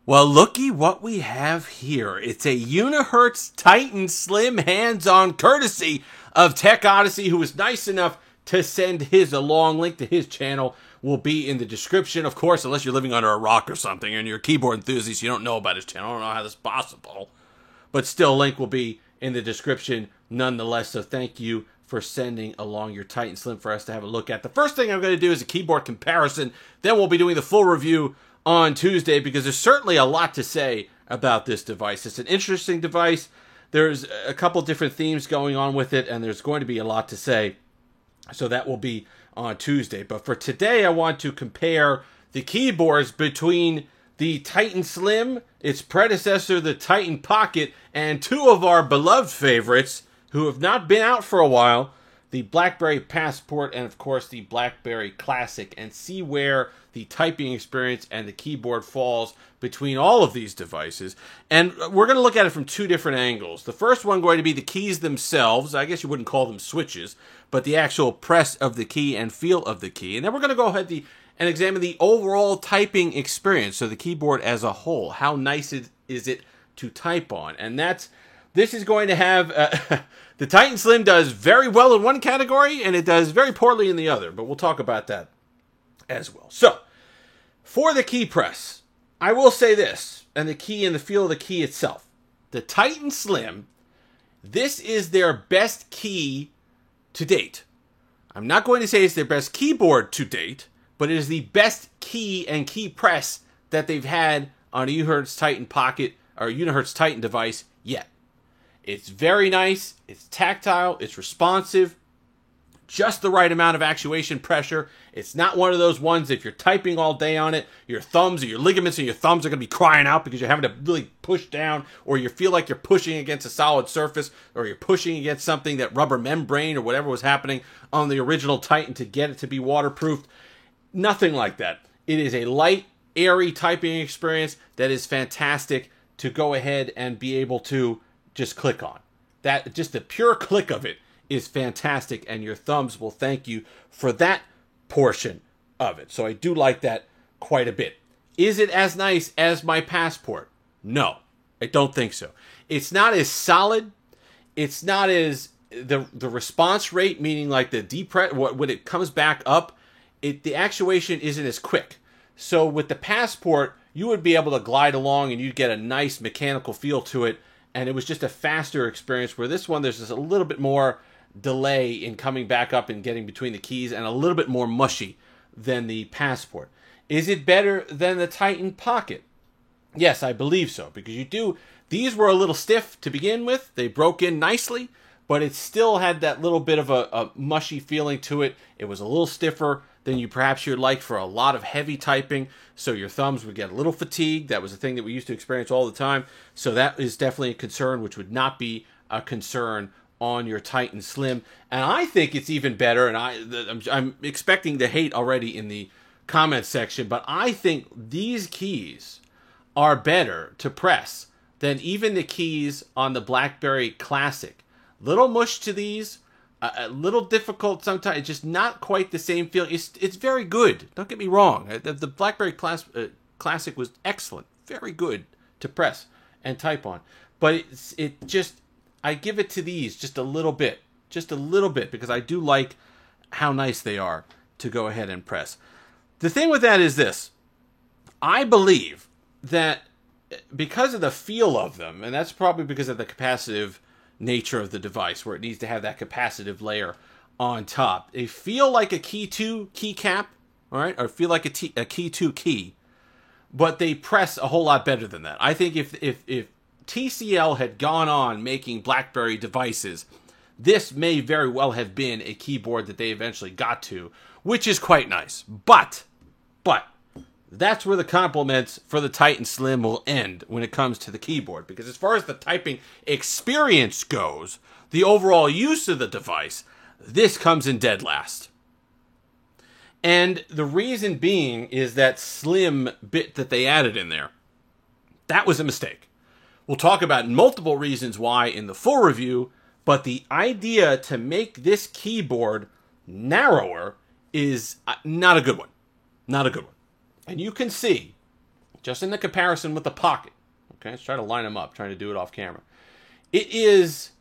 Well, looky what we have here. It's a Unihertz Titan Slim hands-on courtesy of Tech Odyssey, who was nice enough to send his along. Link to his channel will be in the description. Of course, unless you're living under a rock or something and you're a keyboard enthusiast, you don't know about his channel. I don't know how this is possible. But still, link will be in the description nonetheless. So thank you for sending along your Titan Slim for us to have a look at. The first thing I'm going to do is a keyboard comparison. Then we'll be doing the full review on Tuesday, because there's certainly a lot to say about this device. It's an interesting device. There's a couple different themes going on with it, and there's going to be a lot to say. So that will be on Tuesday. But for today, I want to compare the keyboards between the Titan Slim, its predecessor, the Titan Pocket, and two of our beloved favorites who have not been out for a while, the BlackBerry Passport and, of course, the BlackBerry Classic, and see where the typing experience and the keyboard falls between all of these devices. And we're going to look at it from two different angles. The first one going to be the keys themselves. I guess you wouldn't call them switches, but the actual press of the key and feel of the key. And then we're going to go ahead and examine the overall typing experience, so the keyboard as a whole. How nice is it to type on? And this is going to have... the Titan Slim does very well in one category, and it does very poorly in the other. But we'll talk about that as well. So, for the key press, I will say this, and the key and the feel of the key itself. The Titan Slim, this is their best key to date. I'm not going to say it's their best keyboard to date, but it is the best key and key press that they've had on a Unihertz Titan Pocket or Unihertz Titan device yet. It's very nice, it's tactile, it's responsive, just the right amount of actuation pressure. It's not one of those ones, if you're typing all day on it, your thumbs or your ligaments in your thumbs are going to be crying out because you're having to really push down, or you feel like you're pushing against a solid surface, or you're pushing against something, that rubber membrane or whatever was happening on the original Titan to get it to be waterproofed. Nothing like that. It is a light, airy typing experience that is fantastic to go ahead and be able to just click on. That, just the pure click of it is fantastic, and your thumbs will thank you for that portion of it. So I do like that quite a bit. Is it as nice as my Passport? No, I don't think so. It's not as solid. It's not as the response rate, meaning like the depress when it comes back up, the actuation isn't as quick. So with the Passport, you would be able to glide along and you'd get a nice mechanical feel to it, and it was just a faster experience, where this one, there's just a little bit more delay in coming back up and getting between the keys, and a little bit more mushy than the Passport. Is it better than the Titan Pocket? Yes, I believe so, because these were a little stiff to begin with. They broke in nicely, but it still had that little bit of a mushy feeling to it. It was a little stiffer than you perhaps you'd like for a lot of heavy typing, so your thumbs would get a little fatigued. That was a thing that we used to experience all the time, so that is definitely a concern, which would not be a concern on your Titan Slim. And I think it's even better, and I'm expecting the hate already in the comments section, but I think these keys are better to press than even the keys on the BlackBerry Classic. Little mush to these, a little difficult sometimes, just not quite the same feel. It's very good, don't get me wrong. The BlackBerry Classic was excellent, very good to press and type on. But I give it to these just a little bit, because I do like how nice they are to go ahead and press. The thing with that is this. I believe that because of the feel of them, and that's probably because of the capacitive nature of the device, where it needs to have that capacitive layer on top, they feel like a Key 2 keycap, all right, or feel like a Key 2 key, but they press a whole lot better than that. I think if TCL had gone on making BlackBerry devices, this may very well have been a keyboard that they eventually got to, which is quite nice. But that's where the compliments for the Titan Slim will end when it comes to the keyboard, because as far as the typing experience goes, the overall use of the device, this comes in dead last. And the reason being is that slim bit that they added in there. That was a mistake. We'll talk about multiple reasons why in the full review, but the idea to make this keyboard narrower is not a good one. Not a good one. And you can see just in the comparison with the Pocket. Okay, let's try to line them up, trying to do it off camera. It is,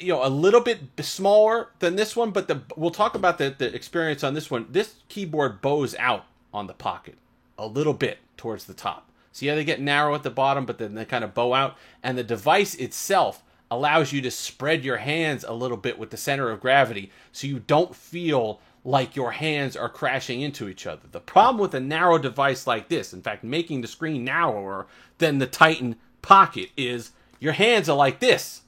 a little bit smaller than this one, but we'll talk about the experience on this one. This keyboard bows out on the Pocket a little bit towards the top. See how they get narrow at the bottom, but then they kind of bow out, and the device itself allows you to spread your hands a little bit with the center of gravity so you don't feel like your hands are crashing into each other. The problem with a narrow device like this, in fact, making the screen narrower than the Titan Pocket, is your hands are like this.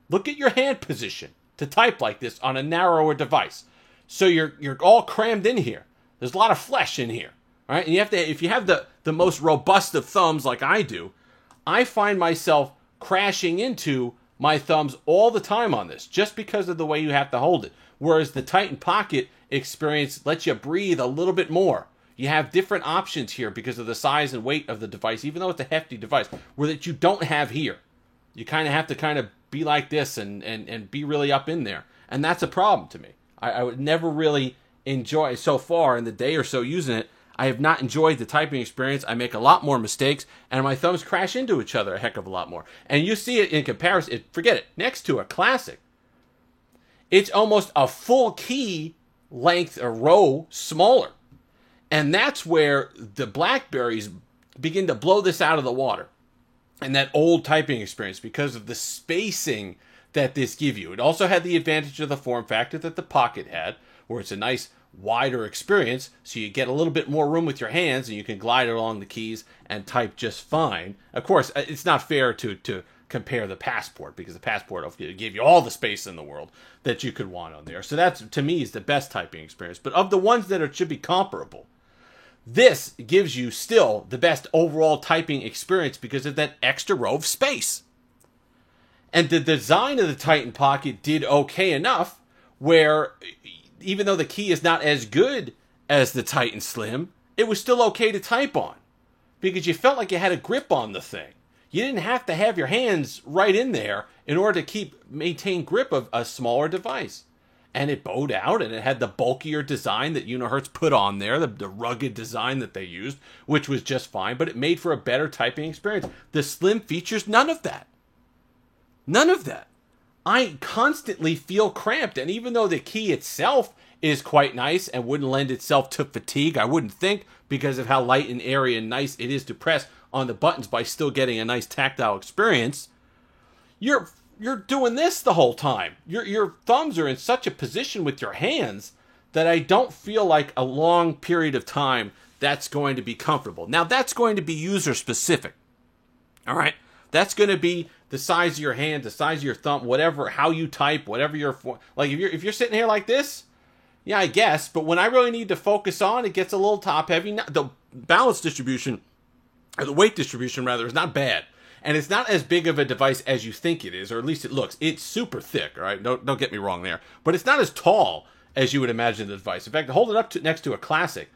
Look at your hand position to type like this on a narrower device. So you're all crammed in here. There's a lot of flesh in here. All right? And if you have the most robust of thumbs like I do, I find myself crashing into my thumbs all the time on this, just because of the way you have to hold it. Whereas the Titan Pocket experience lets you breathe a little bit more. You have different options here because of the size and weight of the device, even though it's a hefty device, where that you don't have here. You kind of have to be like this and be really up in there. And that's a problem to me. I would never really enjoy, so far in the day or so using it, I have not enjoyed the typing experience. I make a lot more mistakes, and my thumbs crash into each other a heck of a lot more. And you see it in comparison, forget it, next to a Classic, it's almost a full key length or row smaller. And that's where the Blackberries begin to blow this out of the water. And that old typing experience, because of the spacing that this gives you. It also had the advantage of the form factor that the Pocket had, where it's a nice wider experience, so you get a little bit more room with your hands and you can glide along the keys and type just fine. Of course, it's not fair to compare the Passport, because the Passport gave you all the space in the world that you could want on there. So that's, to me, is the best typing experience. But of the ones that should be comparable, this gives you still the best overall typing experience because of that extra row of space. And the design of the Titan Pocket did okay enough where, even though the key is not as good as the Titan Slim, it was still okay to type on, because you felt like you had a grip on the thing. You didn't have to have your hands right in there in order to maintain grip of a smaller device. And it bowed out, and it had the bulkier design that Unihertz put on there, the rugged design that they used, which was just fine, but it made for a better typing experience. The Slim features none of that. None of that. I constantly feel cramped, and even though the key itself is quite nice and wouldn't lend itself to fatigue, I wouldn't think, because of how light and airy and nice it is to press on the buttons by still getting a nice tactile experience, you're doing this the whole time. Your thumbs are in such a position with your hands that I don't feel like a long period of time that's going to be comfortable. Now, that's going to be user specific. All right? That's going to be the size of your hand, the size of your thumb, whatever, how you type, whatever like if you're sitting here like this, yeah, I guess. But when I really need to focus on, it gets a little top heavy. The balance distribution, or the weight distribution rather, is not bad. And it's not as big of a device as you think it is, or at least it looks. It's super thick, all right? Don't get me wrong there. But it's not as tall as you would imagine the device. In fact, hold it up next to a Classic.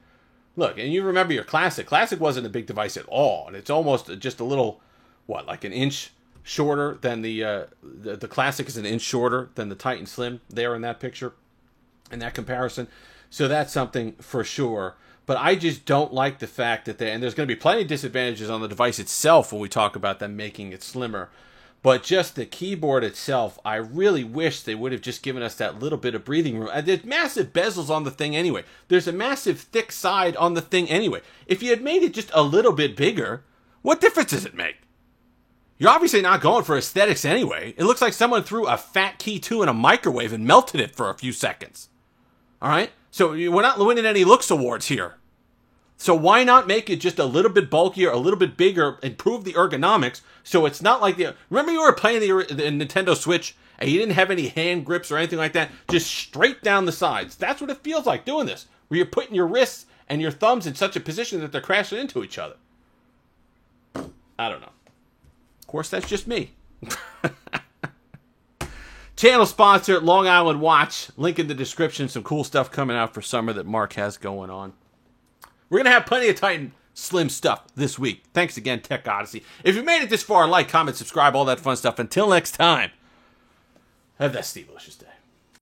Look, and you remember your Classic. Classic wasn't a big device at all. And it's almost just a little, like an inch shorter than the Classic is an inch shorter than the Titan Slim there in that picture, in that comparison. So that's something for sure. But I just don't like the fact that and there's going to be plenty of disadvantages on the device itself when we talk about them making it slimmer. But just the keyboard itself, I really wish they would have just given us that little bit of breathing room. And there's massive bezels on the thing anyway. There's a massive thick side on the thing anyway. If you had made it just a little bit bigger, what difference does it make? You're obviously not going for aesthetics anyway. It looks like someone threw a fat key 2 in a microwave and melted it for a few seconds. All right? So we're not winning any looks awards here. So why not make it just a little bit bulkier, a little bit bigger, improve the ergonomics, so it's not like remember you were playing the Nintendo Switch and you didn't have any hand grips or anything like that, just straight down the sides. That's what it feels like doing this, where you're putting your wrists and your thumbs in such a position that they're crashing into each other. I don't know. Of course, that's just me. Channel sponsor, Long Island Watch. Link in the description. Some cool stuff coming out for summer that Mark has going on. We're going to have plenty of Titan Slim stuff this week. Thanks again, Tech Odyssey. If you made it this far, like, comment, subscribe, all that fun stuff. Until next time, have that Steve-licious day.